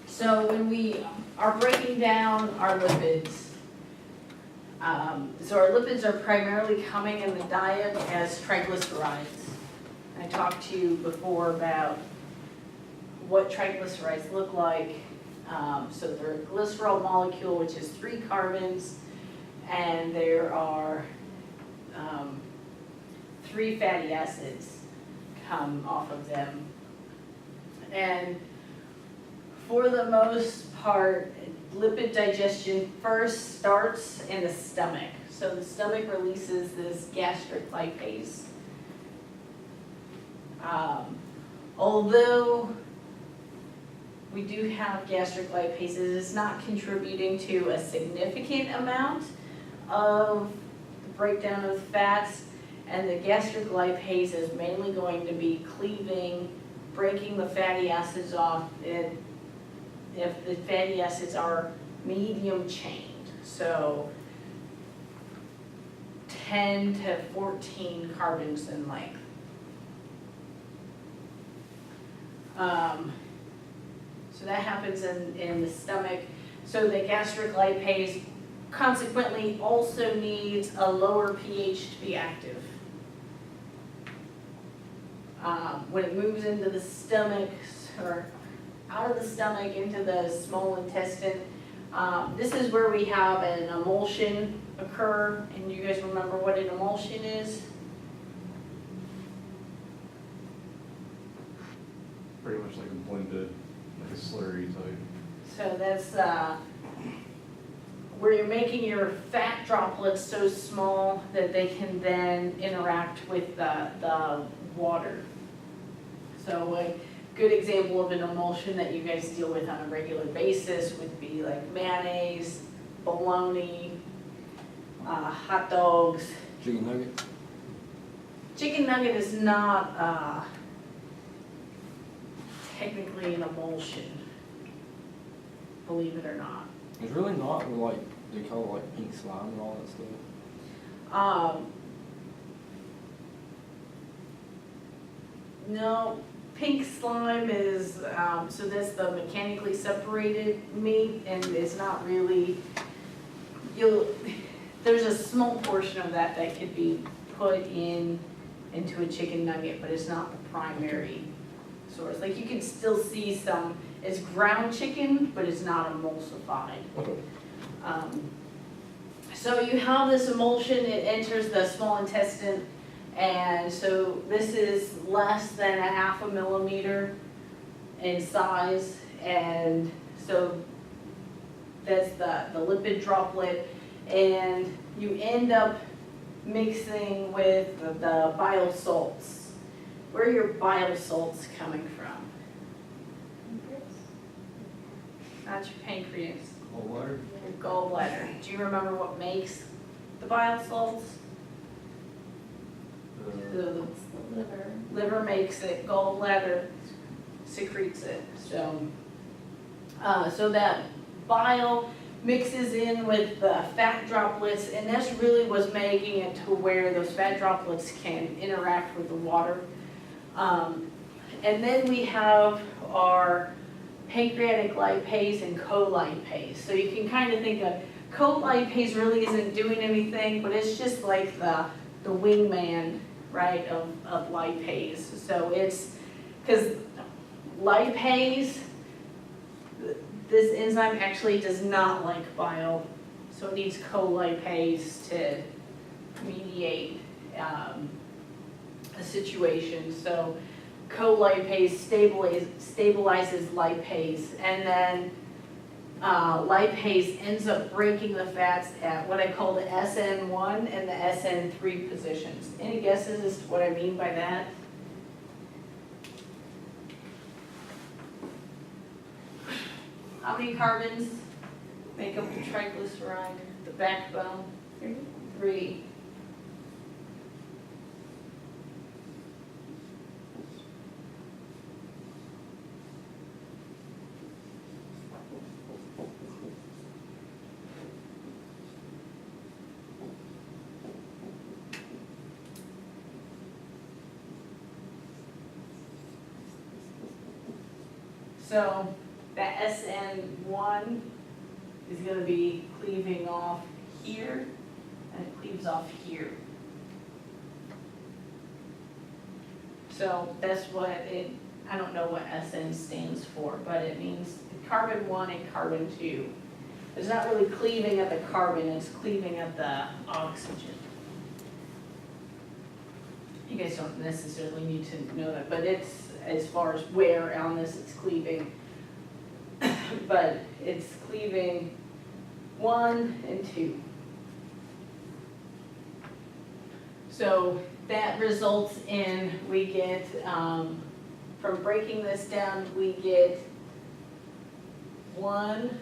So when we are breaking down our lipids, so our lipids are primarily coming in the diet as triglycerides. I talked to you before about what triglycerides look like. So they're a glycerol molecule, which is 3 carbons, and there are 3 fatty acids come off of them. And for the most part, lipid digestion first starts in the stomach. So the stomach releases this gastric lipase. Although we do have gastric lipases, it's not contributing to a significant amount of the breakdown of fats, and the gastric lipase is mainly going to be cleaving, breaking the fatty acids off if the fatty acids are medium chained, so 10 to 14 carbons in length. So that happens in the stomach. So the gastric lipase consequently also needs a lower pH to be active. When it moves into the stomach, or out of the stomach into the small intestine, this is where we have an emulsion occur. And you guys remember what an emulsion is? Pretty much like a blended, like a slurry type. So that's where you're making your fat droplets so small that they can then interact with the water. So a good example of an emulsion that you guys deal with on a regular basis would be like mayonnaise, bologna, hot dogs. Chicken nugget? Chicken nugget is not technically an emulsion, believe it or not. It's really not, like, they call it like pink slime and all that stuff. No, pink slime is, so that's the mechanically separated meat, and it's not really, there's a small portion of that that could be put into a chicken nugget, but it's not the primary source. Like you can still see some, it's ground chicken, but it's not emulsified. So you have this emulsion, it enters the small intestine, and so this is less than 1/2 millimeter in size, and so that's the lipid droplet, and you end up mixing with the bile salts. Where are your bile salts coming from? Not your pancreas. Gallbladder? Your gallbladder. Do you remember what makes the bile salts? The liver makes it, gallbladder secretes it. So that bile mixes in with the fat droplets, and that's really what's making it to where those fat droplets can interact with the water. And then we have our pancreatic lipase and colipase. So you can kind of think of colipase really isn't doing anything, but it's just like the wingman, right, of lipase. So it's because lipase, this enzyme actually does not like bile, so it needs colipase to mediate a situation. So colipase stabilizes lipase, and then lipase ends up breaking the fats at what I call the SN1 and the SN3 positions. Any guesses as to what I mean by that? How many carbons make up the triglyceride, the backbone? 3. So that SN1 is going to be cleaving off here, and it cleaves off here. So that's what I don't know what SN stands for, but it means carbon 1 and carbon 2. It's not really cleaving at the carbon, it's cleaving at the oxygen. You guys don't necessarily need to know that, but it's as far as where on this it's cleaving. But it's cleaving 1 and 2. So that results in, we get, from breaking this down, we get 1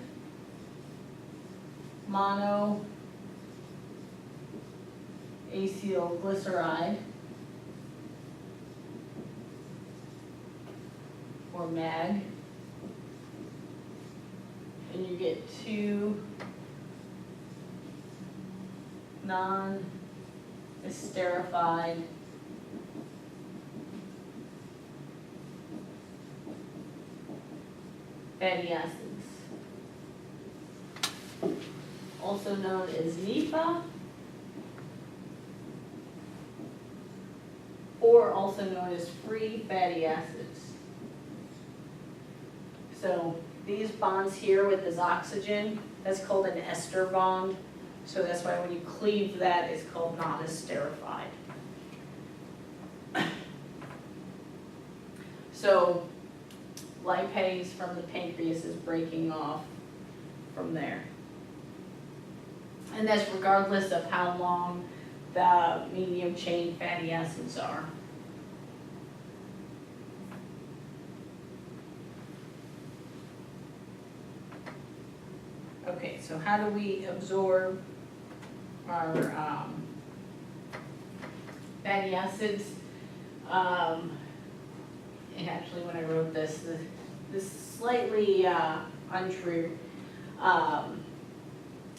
mono acylglyceride, or MAG, and you get 2 non-esterified fatty acids, also known as NEFA, or also known as free fatty acids. So these bonds here with this oxygen, that's called an ester bond. So that's why when you cleave that, it's called non-esterified. So lipase from the pancreas is breaking off from there. And that's regardless of how long the medium chain fatty acids are. Okay, so how do we absorb our fatty acids? And actually, when I wrote this is slightly untrue.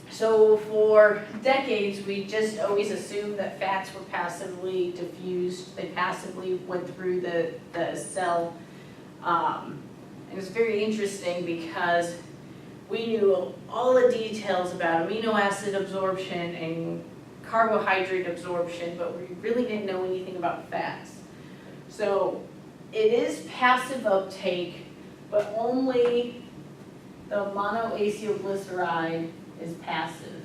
So for decades, we just always assumed that fats were passively diffused. They passively went through the cell. And it's very interesting because we knew all the details about amino acid absorption and carbohydrate absorption, but we really didn't know anything about fats. So it is passive uptake, but only the monoacylglyceride is passive.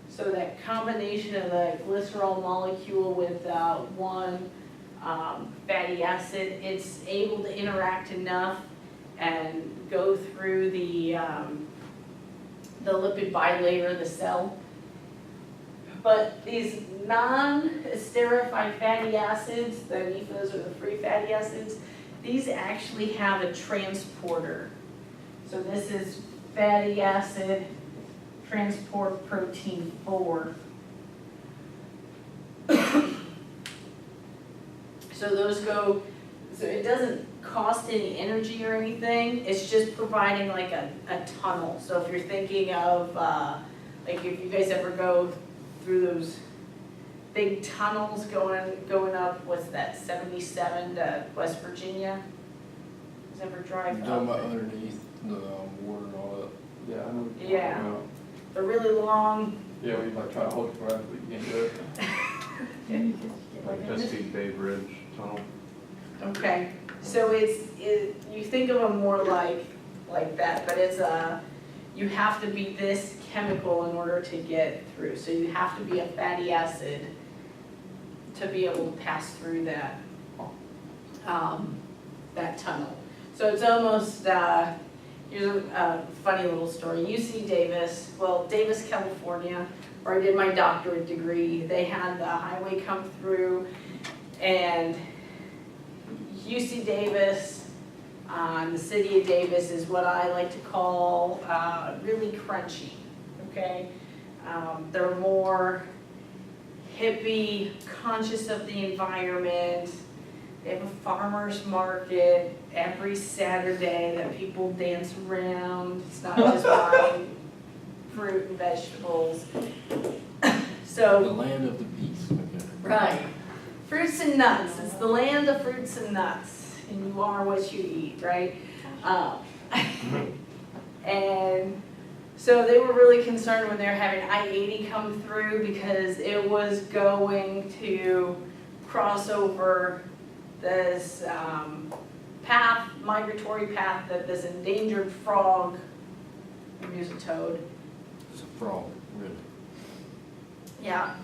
So that combination of the glycerol molecule with one fatty acid, it's able to interact enough and go through the lipid bilayer of the cell. But these non-esterified fatty acids, the NEFAs or the free fatty acids, these actually have a transporter. So this is fatty acid transport protein 4. So those go, so it doesn't cost any energy or anything, it's just providing like a tunnel. So if you're thinking of, like if you guys ever go through those big tunnels going up, what's that, 77 to West Virginia? Does ever drive You're up? talking about underneath the water and all that. Yeah, I know. Yeah. They're really long. Yeah, we like try to hold your breath, but you can't do it. Like Chesapeake Bay Bridge tunnel. Okay, so you think of them more like that, but it's you have to be this chemical in order to get through. So you have to be a fatty acid to be able to pass through that that tunnel. So it's almost here's a funny little story. UC Davis, Davis, California, where I did my doctorate degree, they had the highway come through, and UC Davis, the city of Davis is what I like to call really crunchy, okay? They're more hippie, conscious of the environment. They have a farmer's market every Saturday that people dance around. It's not just buying fruit and vegetables. The So, land of the peace. Okay. right. Fruits and nuts. It's the land of fruits and nuts, and you are what you eat, right? And so they were really concerned when they were having I-80 come through because it was going to cross over this path, migratory path that this endangered frog, maybe it's a toad. It's a frog, really. Yeah.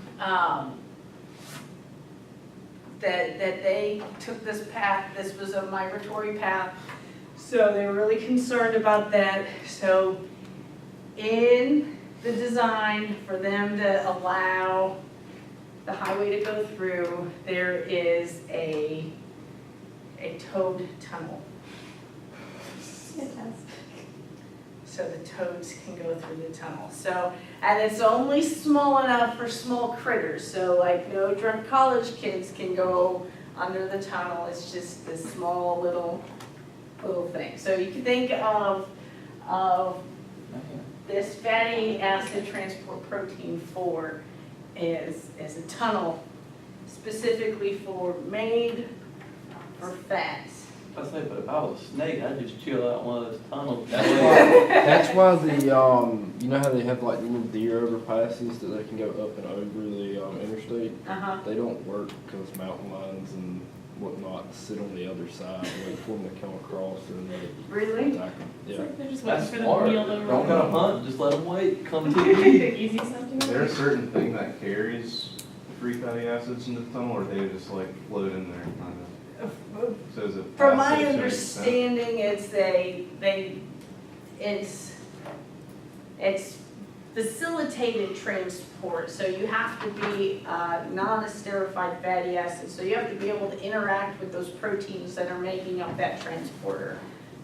That they took this path, this was a migratory path, so they were really concerned about that. So in the design for them to allow the highway to go through, there is a toad tunnel. So the toads can go through the tunnel. So, and it's only small enough for small critters. So like no drunk college kids can go under the tunnel. It's just this small little thing. So you can think of this fatty acid transport protein 4 is a tunnel specifically made for fats. I say, but if I was a snake, I'd just chill out one of those tunnels. That's why the, you know how they have like little deer overpasses that they can go up and over the interstate? Uh-huh. They don't work because mountain lions and whatnot sit on the other side, wait for them to come across and they Really? attack them. It's Yeah. like they're just That's waiting for them to smart. kneel over. Don't gotta hunt, just let them wait, come to eat. Easy something. There's a certain thing that carries free fatty acids in the tunnel, or they just like float in there, kind of. So is it From fast my at a certain understanding, it's facilitated transport. So you have to be non-esterified fatty acids. So you have to be able to interact with those proteins that are making up that transporter,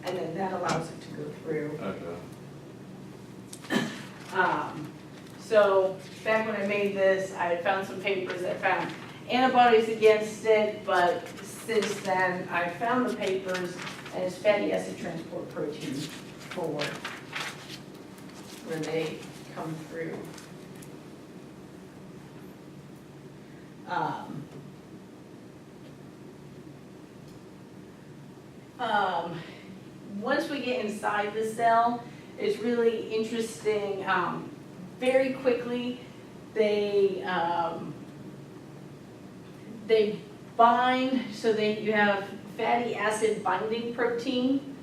and then that allows it to go through. Okay. So back when I made this, I had found some papers that found antibodies against it, but since then I found the papers and it's fatty acid transport protein 4 where they come through. Once we get inside the cell, it's really interesting. Very quickly, they bind, so you have fatty acid binding protein,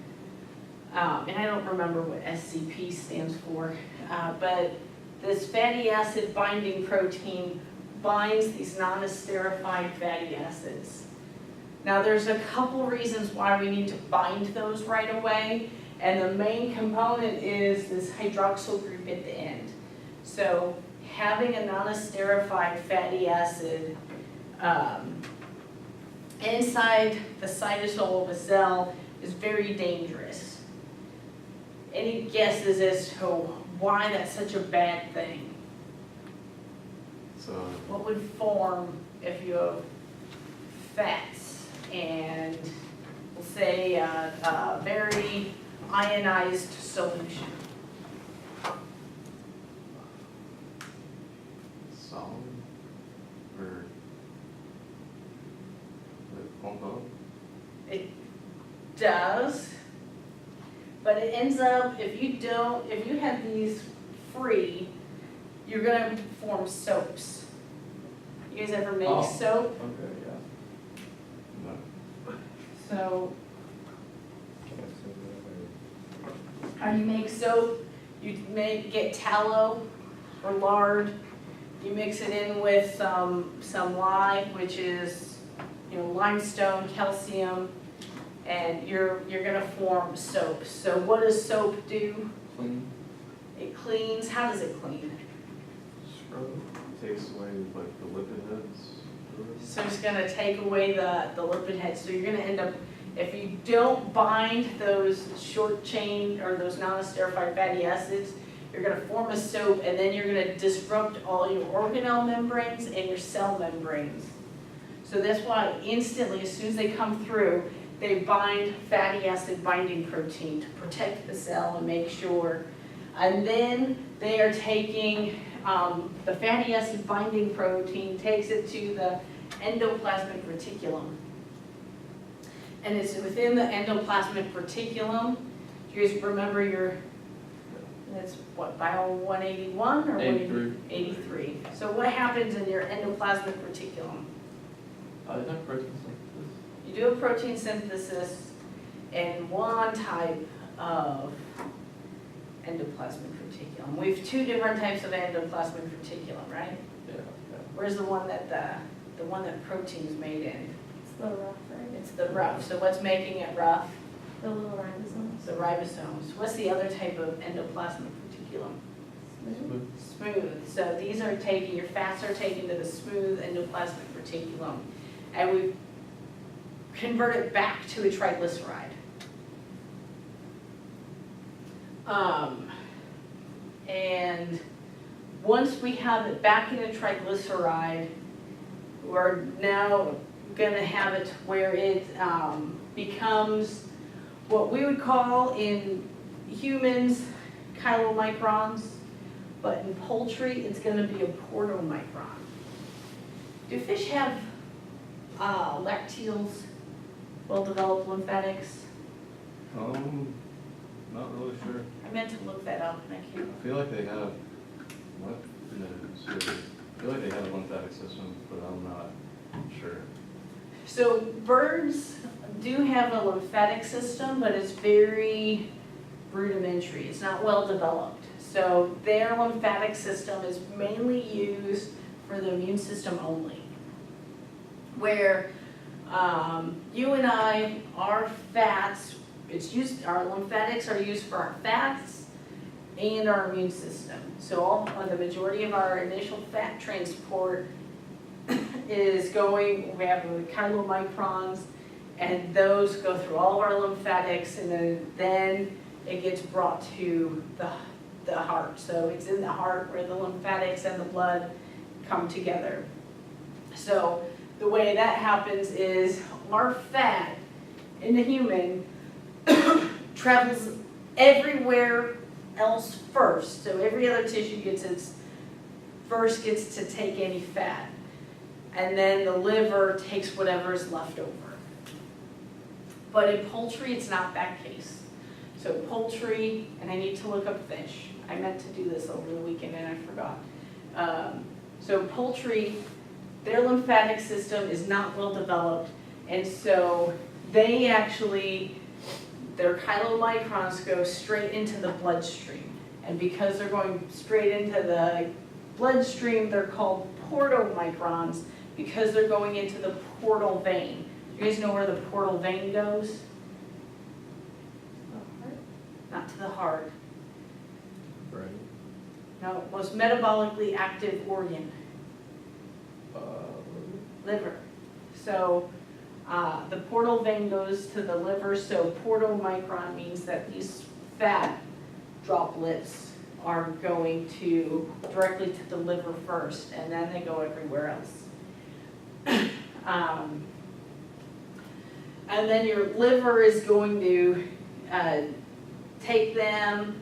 and I don't remember what SCP stands for, but this fatty acid binding protein binds these non-esterified fatty acids. Now there's a couple reasons why we need to bind those right away, and the main component is this hydroxyl group at the end. So having a non-esterified fatty acid inside the cytosol of a cell is very dangerous. Any guesses as to why that's such a bad thing? So What would form if you have fats and, we'll say, a very ionized solution? solid or pump up? It does, but it ends up, if you have these free, you're gonna form soaps. You guys ever make Oh. soap? Okay, yeah. No. So, how you make soap, you get tallow or lard, you mix it in with some lye, which is, limestone, calcium, and you're gonna form soap. So what does soap do? Clean. It cleans. How does it clean? Scrub. Takes away like the lipid heads. So it's gonna take away the lipid heads. So you're gonna end up, if you don't bind those short chain or those non-esterified fatty acids, you're gonna form a soap, and then you're gonna disrupt all your organelle membranes and your cell membranes. So that's why instantly, as soon as they come through, they bind fatty acid binding protein to protect the cell and make sure. And then they are taking the fatty acid binding protein, takes it to the endoplasmic reticulum. And it's within the endoplasmic reticulum. Do you guys remember that's what, bio 181 or 83. 83. So what happens in your endoplasmic reticulum? Is that protein synthesis? You do a protein synthesis in one type of endoplasmic reticulum. We have two different types of endoplasmic reticulum, right? Yeah. Where's the one that the one that protein's made in? It's the rough, right? It's the rough. So what's making it rough? The little ribosomes. The ribosomes. What's the other type of endoplasmic reticulum? Smooth. Smooth. So these are taken, your fats are taken to the smooth endoplasmic reticulum, and we convert it back to a triglyceride. And once we have it back in a triglyceride, we're now going to have it where it becomes what we would call in humans chylomicrons, but in poultry it's going to be a portomicron. Do fish have lacteals, well-developed lymphatics? Not really sure. I meant to look that up and I can't. I feel like they have, what? No, seriously. I feel like they have a lymphatic system, but I'm not sure. So birds do have a lymphatic system, but it's very rudimentary. It's not well developed. So their lymphatic system is mainly used for the immune system only. Where you and I, our fats, our lymphatics are used for our fats and our immune system. So the majority of our initial fat transport is going, we have the chylomicrons, and those go through all of our lymphatics, and then it gets brought to the heart. So it's in the heart where the lymphatics and the blood come together. So the way that happens is our fat in the human travels everywhere else first. So every other tissue gets to take any fat. And then the liver takes whatever is left over. But in poultry, it's not that case. So poultry, and I need to look up fish. I meant to do this over the weekend and I forgot. So poultry, their lymphatic system is not well developed. And so they actually, their chylomicrons go straight into the bloodstream. And because they're going straight into the bloodstream, they're called portomicrons because they're going into the portal vein. You guys know where the portal vein goes? Not to the heart. Right. No, most metabolically active organ, liver. So the portal vein goes to the liver, so portomicron means that these fat droplets are going directly to the liver first, and then they go everywhere else. And then your liver is going to take them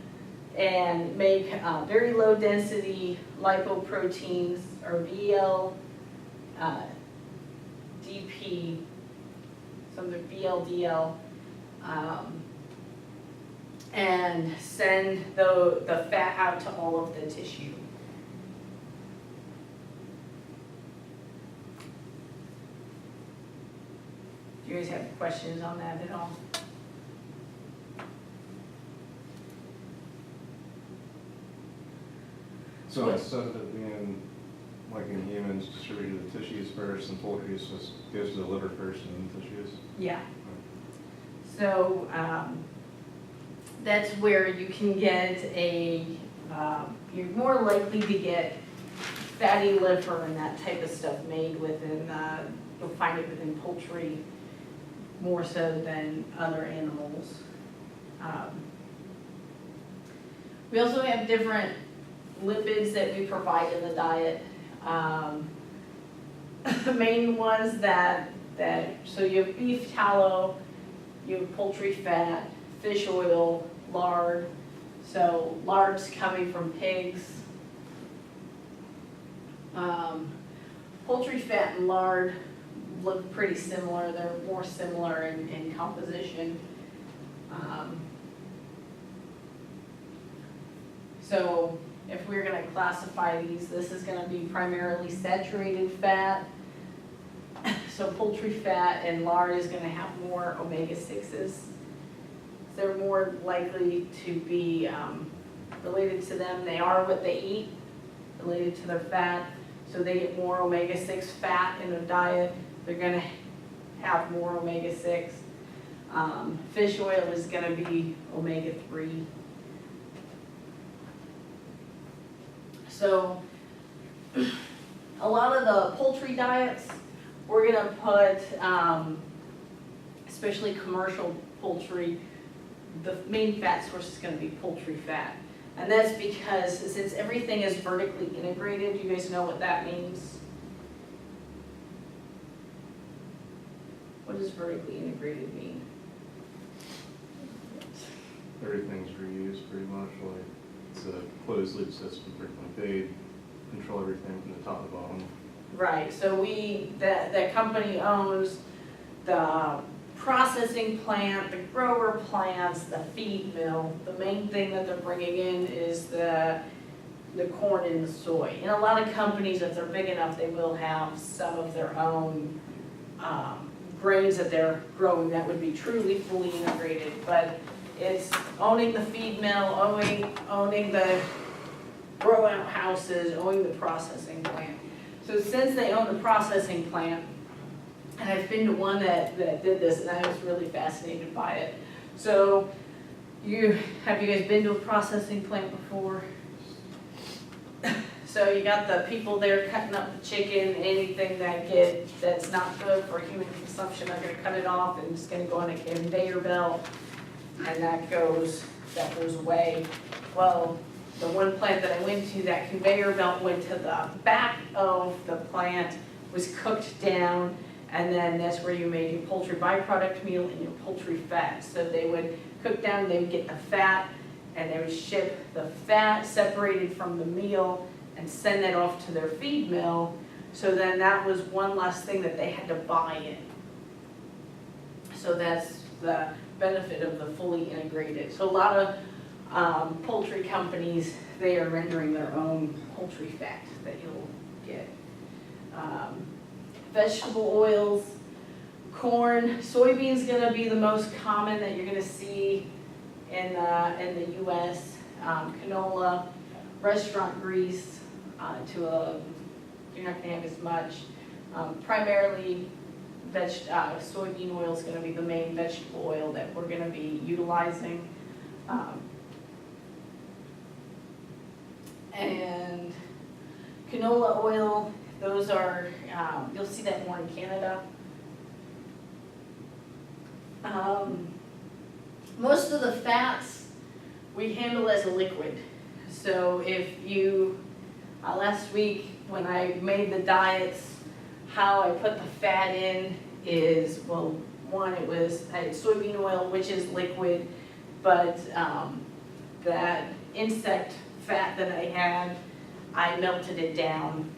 and make very low density lipoproteins, or VLDP, some of the VLDL, and send the fat out to all of the tissue. Do you guys have questions on that at all? So instead of it being like in humans, distributed to the tissues first, and poultry just goes to the liver first and then tissues? Yeah. So that's where you can get you're more likely to get fatty liver and that type of stuff made within, you'll find it within poultry more so than other animals. We also have different lipids that we provide in the diet. The main ones so you have beef tallow, you have poultry fat, fish oil, lard. So lard's coming from pigs. Poultry fat and lard look pretty similar. They're more similar in composition. So if we're gonna classify these, this is gonna be primarily saturated fat. So poultry fat and lard is gonna have more omega-6s. They're more likely to be related to them. They are what they eat, related to their fat. So they get more omega-6 fat in their diet. They're gonna have more omega-6. Fish oil is gonna be omega-3. So a lot of the poultry diets, we're gonna put, especially commercial poultry, the main fat source is gonna be poultry fat. And that's because since everything is vertically integrated, you guys know what that means? What does vertically integrated mean? Everything's reused pretty much, like, it's a closed loop system, pretty much. They control everything from the top to bottom. Right, so that company owns the processing plant, the grower plants, the feed mill. The main thing that they're bringing in is the corn and the soy. And a lot of companies, if they're big enough, they will have some of their own grains that they're growing that would be truly fully integrated. But it's owning the feed mill, owning the grow out houses, owning the processing plant. So since they own the processing plant, and I've been to one that did this, and I was really fascinated by it. So have you guys been to a processing plant before? So you got the people there cutting up the chicken, anything that's not good for human consumption, they're gonna cut it off and it's gonna go on a conveyor belt, and that goes away. Well, the one plant that I went to, that conveyor belt went to the back of the plant, was cooked down, and then that's where you made your poultry byproduct meal and your poultry fat. So they would cook down, they would get the fat, and they would ship the fat separated from the meal and send that off to their feed mill. So then that was one less thing that they had to buy in. So that's the benefit of the fully integrated. So a lot of poultry companies, they are rendering their own poultry fat that you'll get. Vegetable oils, corn, soybeans gonna be the most common that you're gonna see in the U.S. Canola, restaurant grease, you're not gonna have as much. Primarily, soybean oil is gonna be the main vegetable oil that we're gonna be utilizing. And canola oil, those are, you'll see that more in Canada. Most of the fats we handle as a liquid. So if you, last week when I made the diets, how I put the fat in is, well, one, I had soybean oil, which is liquid, but that insect fat that I had, I melted it down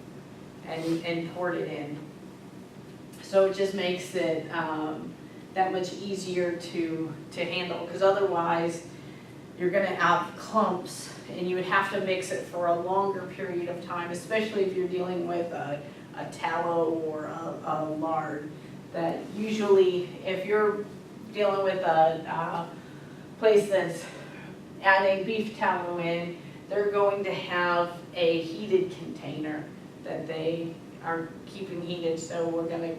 and poured it in. So it just makes it that much easier to handle, because otherwise you're gonna have clumps and you would have to mix it for a longer period of time, especially if you're dealing with a tallow or a lard. That usually, if you're dealing with a place that's adding beef tallow in, they're going to have a heated container that they are keeping heated, so we're gonna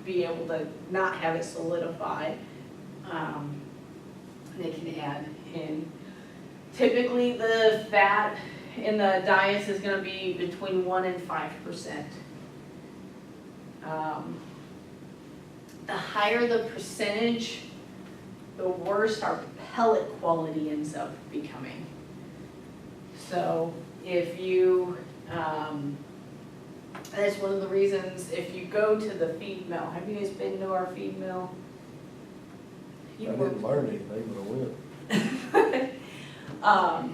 be able to not have it solidify. They can add in. Typically, the fat in the diets is gonna be between 1% and 5%. The higher the percentage, the worse our pellet quality ends up becoming. So if you, that's one of the reasons, if you go to the feed mill, have you guys been to our feed mill? I didn't learn anything, but I will.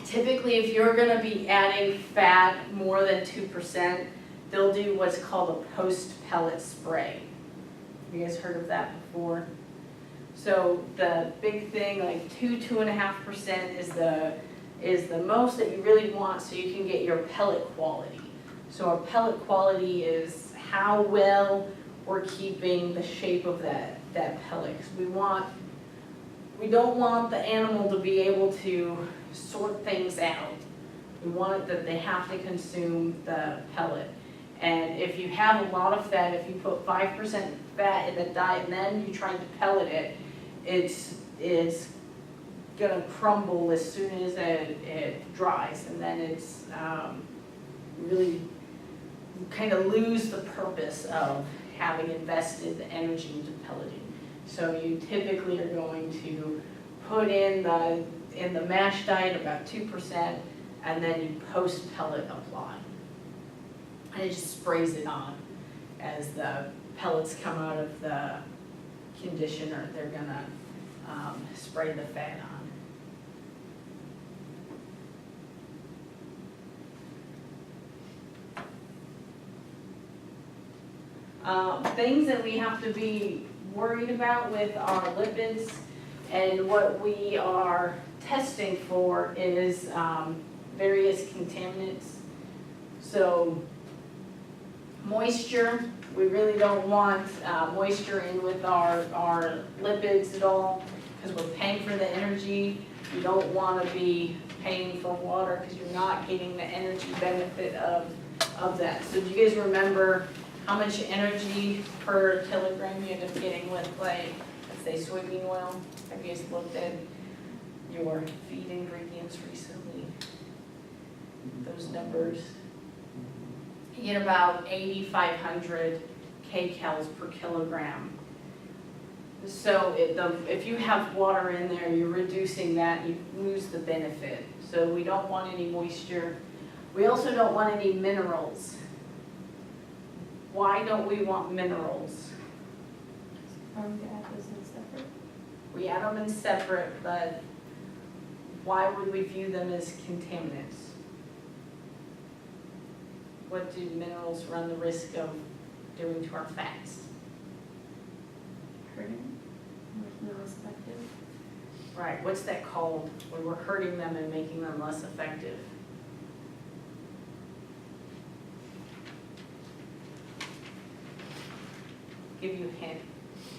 Typically, if you're gonna be adding fat more than 2%, they'll do what's called a post-pellet spray. You guys heard of that before? So the big thing, like 2.5% is the most that you really want, so you can get your pellet quality. So our pellet quality is how well we're keeping the shape of that pellet. 'Cause we don't want the animal to be able to sort things out. We want it that they have to consume the pellet. And if you have a lot of fat, if you put 5% fat in the diet and then you try to pellet it, it's gonna crumble as soon as it dries, and then it's really kind of lose the purpose of having invested the energy into pelleting. So you typically are going to put in the mash diet about 2%, and then you post pellet apply. And it just sprays it on as the pellets come out of the conditioner. They're gonna spray the fat on. Things that we have to be worried about with our lipids and what we are testing for is various contaminants. So moisture, we really don't want moisture in with our lipids at all because we're paying for the energy. You don't want to be paying for water because you're not getting the energy benefit of that. So do you guys remember how much energy per kilogram you end up getting with, like, let's say soybean oil? Have you guys looked at your feed ingredients recently? Those numbers. You get about 8,500 kcals per kilogram. So if you have water in there, you're reducing that, you lose the benefit. So we don't want any moisture. We also don't want any minerals. Why don't we want minerals? We add those in separate. We add them in separate, but why would we view them as contaminants? What do minerals run the risk of doing to our fats? Hurting, not as effective. Right, what's that called when we're hurting them and making them less effective? Give you a hint,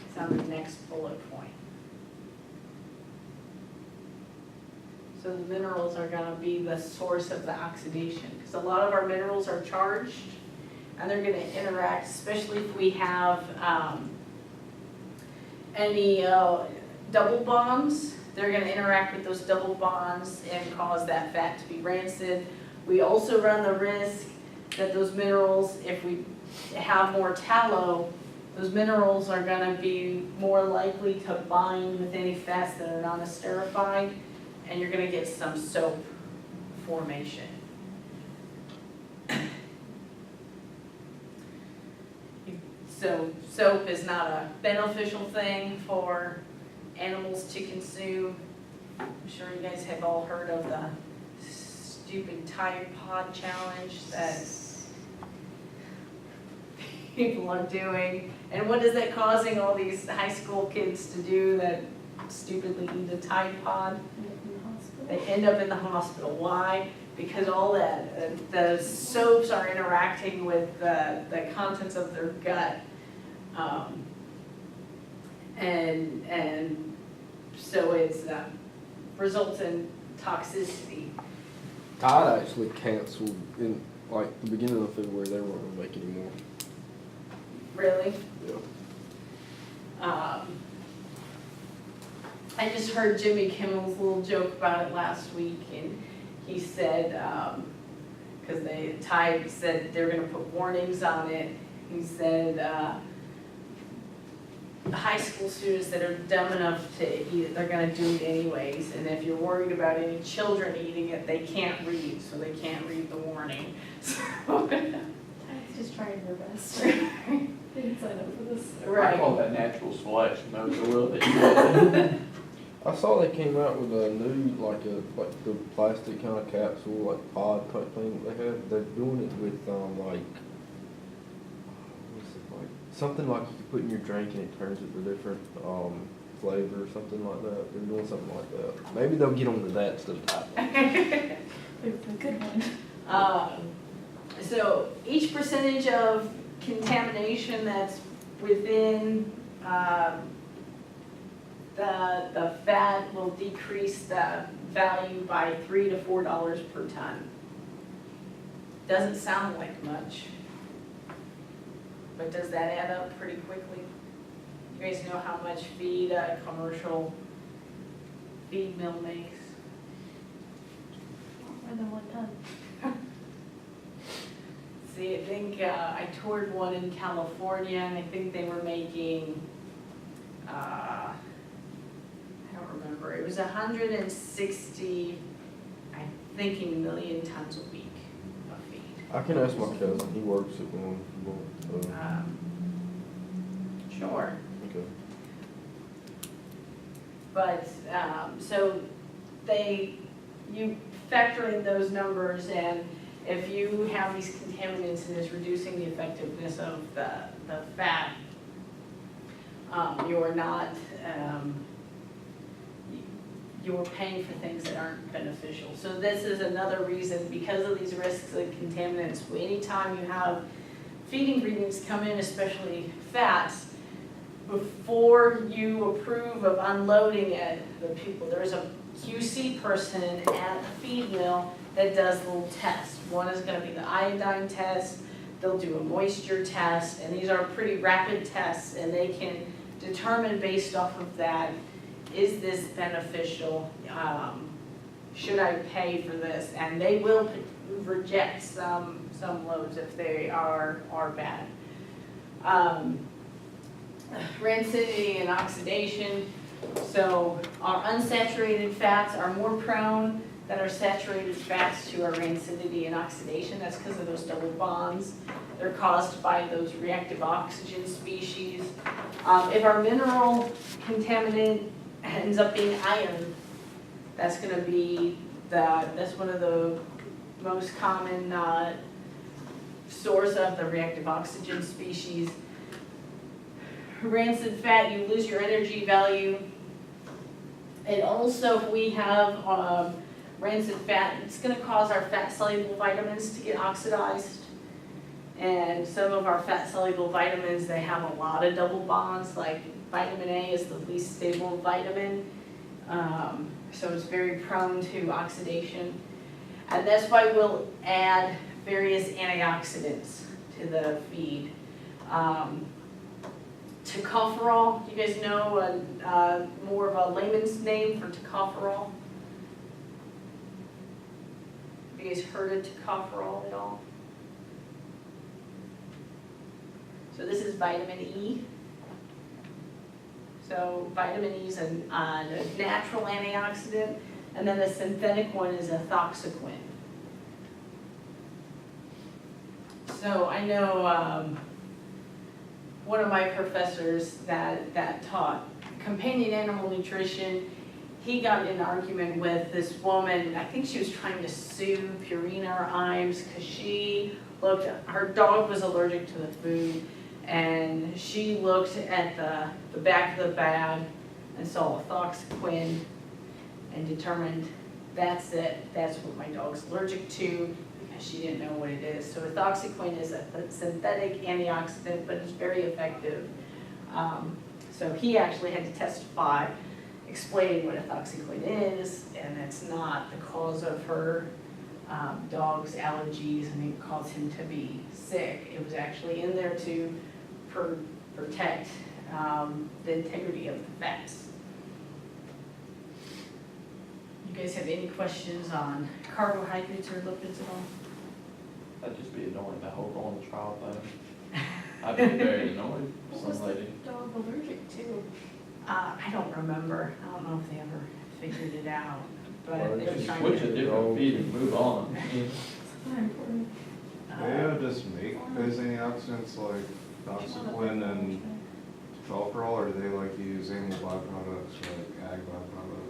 it's on the next bullet point. So the minerals are gonna be the source of the oxidation, because a lot of our minerals are charged, and they're gonna interact, especially if we have any double bonds. They're gonna interact with those double bonds and cause that fat to be rancid. We also run the risk that those minerals, if we have more tallow, those minerals are gonna be more likely to bind with any fats that are non-esterified, and you're gonna get some soap formation. So soap is not a beneficial thing for animals to consume. I'm sure you guys have all heard of the stupid Tide Pod challenge that people are doing. And what is that causing all these high school kids to do that stupidly eat a Tide Pod? They end up in the hospital. Why? Because all that, the soaps are interacting with the contents of their gut. And so it's results in toxicity. Tide actually canceled in like the beginning of February. They weren't gonna make any more. Really? Yeah. I just heard Jimmy Kimmel's little joke about it last week, and he said, because Tide said they're gonna put warnings on it, he said, high school students that are dumb enough to eat it, they're gonna do it anyways, and if you're worried about any children eating it, they can't read, so they can't read the warning. So, Tide's just trying their best. Didn't sign up for this. I call that natural selection, that was a little bit. I saw they came out with a new, like the plastic kind of capsule, like pod type thing that they had. They're doing it with something like you can put in your drink and it turns it to different flavor or something like that. They're doing something like that. Maybe they'll get onto that instead of typing. It's a good one. So each percentage of contamination that's within the fat will decrease the value by $3 to $4 per ton. Doesn't sound like much, but does that add up pretty quickly? You guys know how much feed a commercial feed mill makes? More than 1 ton. See, I think I toured one in California, and I think they were making, I don't remember, it was 160, I'm thinking million tons a week of feed. I can ask my cousin. He works at one. Sure. Okay. But, so you factor in those numbers, and if you have these contaminants and it's reducing the effectiveness of the fat, you're not, you're paying for things that aren't beneficial. So this is another reason, because of these risks of contaminants, anytime you have feed ingredients come in, especially fats, before you approve of unloading it, there's a QC person at the feed mill that does little tests. One is going to be the iodine test, they'll do a moisture test, and these are pretty rapid tests, and they can determine based off of that, is this beneficial? Should I pay for this? And they will reject some loads if they are bad. Rancidity and oxidation. So our unsaturated fats are more prone than our saturated fats to our rancidity and oxidation. That's because of those double bonds. They're caused by those reactive oxygen species. If our mineral contaminant ends up being iron, that's going to be that's one of the most common source of the reactive oxygen species. Rancid fat, you lose your energy value. And also, if we have rancid fat, it's going to cause our fat-soluble vitamins to get oxidized. And some of our fat-soluble vitamins, they have a lot of double bonds, like vitamin A is the least stable vitamin. So it's very prone to oxidation. And that's why we'll add various antioxidants to the feed. Tocopherol, you guys know more of a layman's name for tocopherol? Have you guys heard of tocopherol at all? So this is vitamin E. So vitamin E is a natural antioxidant, and then the synthetic one is a ethoxyquin. So I know one of my professors that taught companion animal nutrition, he got in an argument with this woman. I think she was trying to sue Purina or Iams because her dog was allergic to the food, and she looked at the back of the bag and saw ethoxyquin and determined that's it, that's what my dog's allergic to, because she didn't know what it is. So ethoxyquin is a synthetic antioxidant, but it's very effective. So he actually had to testify explaining what ethoxyquin is, and it's not the cause of her dog's allergies, and it caused him to be sick. It was actually in there to protect the integrity of the fats. You guys have any questions on carbohydrates or lipids at all? I'd just be annoyed to hold on the trial thing. I'd be very annoyed, What was some the lady. dog allergic to? I don't remember. I don't know if they ever figured it out, but Well, they were just trying Switch a to. different feed and move on. It's not important. They just make those antioxidants like ethoxyquin and tocopherol, or do they like use animal byproducts like ag byproducts?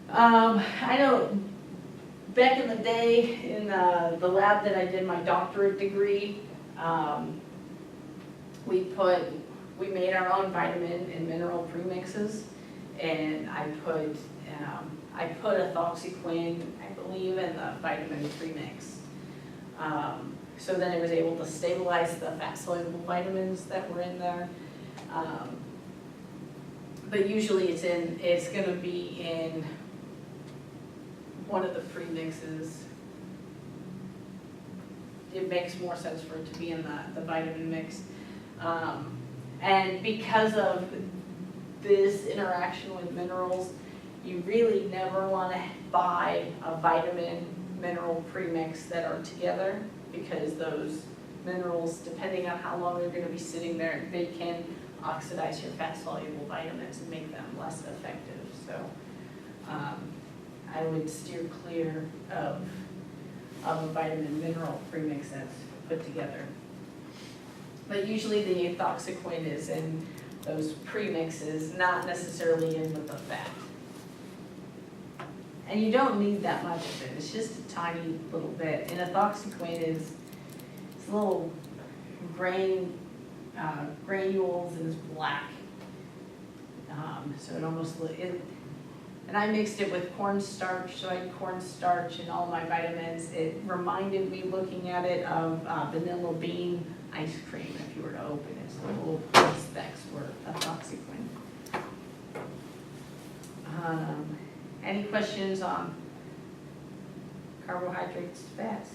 I know back in the day in the lab that I did my doctorate degree, we made our own vitamin and mineral premixes, and I put ethoxyquin, I believe, in the vitamin premix. So then it was able to stabilize the fat soluble vitamins that were in there. But usually it's gonna be in one of the premixes. It makes more sense for it to be in the vitamin mix. And because of this interaction with minerals, you really never wanna buy a vitamin mineral premix that are together, because those minerals, depending on how long they're gonna be sitting there, they can oxidize your fat soluble vitamins and make them less effective. So I would steer clear of a vitamin mineral premix that's put together. But usually the ethoxyquin is in those premixes, not necessarily in with the fat. And you don't need that much of it, it's just a tiny little bit. And ethoxyquin is little granules and it's black. So it almost, and I mixed it with cornstarch, so I had cornstarch in all my vitamins. It reminded me, looking at it, of vanilla bean ice cream if you were to open it. So the little specks were ethoxyquin. Any questions on carbohydrates, fats?